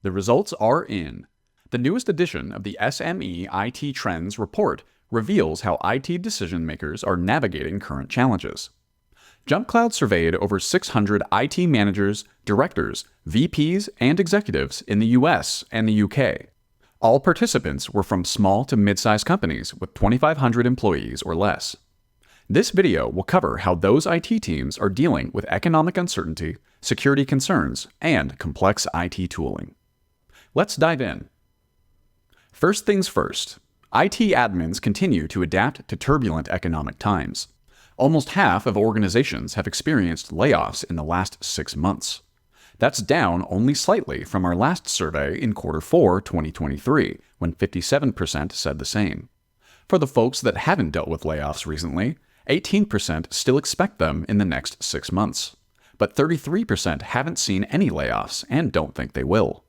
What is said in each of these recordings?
The results are in. The newest edition of the SME IT Trends Report reveals how IT decision makers are navigating current challenges. JumpCloud surveyed over 600 IT managers, directors, VPs, and executives in the US and the UK. All participants were from small to mid-sized companies with 2,500 employees or less. This video will cover how those IT teams are dealing with economic uncertainty, security concerns, and complex IT tooling. Let's dive in. First things first, IT admins continue to adapt to turbulent economic times. Almost half of organizations have experienced layoffs in the last 6 months. That's down only slightly from our last survey in Q4 2023, when 57% said the same. For the folks that haven't dealt with layoffs recently, 18% still expect them in the next 6 months. But 33% haven't seen any layoffs and don't think they will.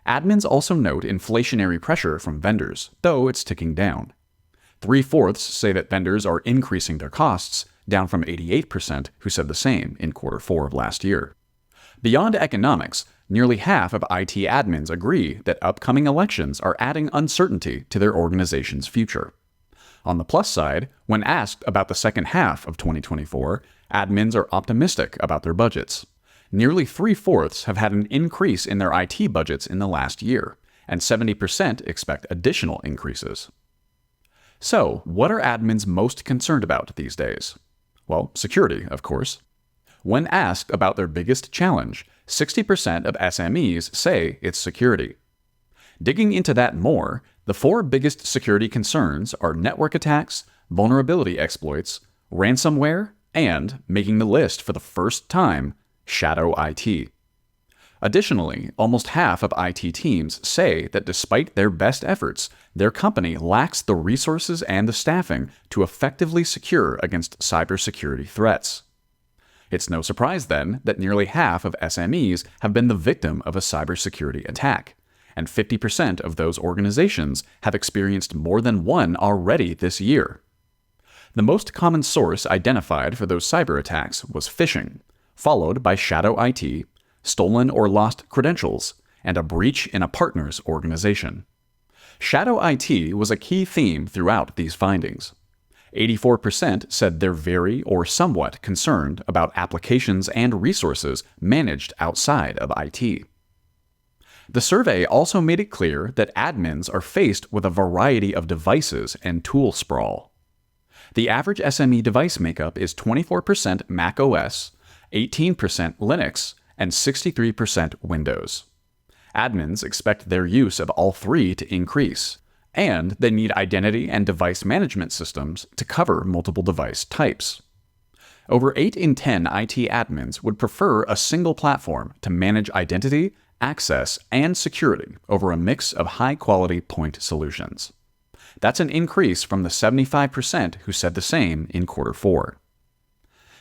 Admins also note inflationary pressure from vendors, though it's ticking down. 3/4 say that vendors are increasing their costs, down from 88% who said the same in Q4 of last year. Beyond economics, nearly half of IT admins agree that upcoming elections are adding uncertainty to their organization's future. On the plus side, when asked about the second half of 2024, admins are optimistic about their budgets. Nearly 3/4 have had an increase in their IT budgets in the last year, and 70% expect additional increases. So, what are admins most concerned about these days? Well, security, of course. When asked about their biggest challenge, 60% of SMEs say it's security. Digging into that more, the 4 biggest security concerns are network attacks, vulnerability exploits, ransomware, and, making the list for the first time, shadow IT. Additionally, almost half of IT teams say that despite their best efforts, their company lacks the resources and the staffing to effectively secure against cybersecurity threats. It's no surprise, then, that nearly half of SMEs have been the victim of a cybersecurity attack, and 50% of those organizations have experienced more than one already this year. The most common source identified for those cyber attacks was phishing, followed by shadow IT, stolen or lost credentials, and a breach in a partner's organization. Shadow IT was a key theme throughout these findings. 84% said they're very or somewhat concerned about applications and resources managed outside of IT. The survey also made it clear that admins are faced with a variety of devices and tool sprawl. The average SME device makeup is 24% Mac OS, 18% Linux, and 63% Windows. Admins expect their use of all 3 to increase, and they need identity and device management systems to cover multiple device types. Over 8 in 10 IT admins would prefer a single platform to manage identity, access, and security over a mix of high-quality point solutions. That's an increase from the 75% who said the same in Q4.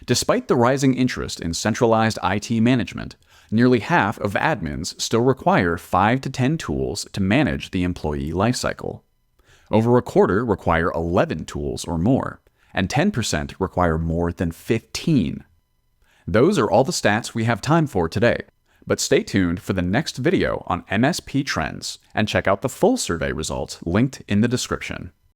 Despite the rising interest in centralized IT management, nearly half of admins still require 5 to 10 tools to manage the employee lifecycle. Over a quarter require 11 tools or more, and 10% require more than 15. Those are all the stats we have time for today, but stay tuned for the next video on MSP trends and check out the full survey results linked in the description.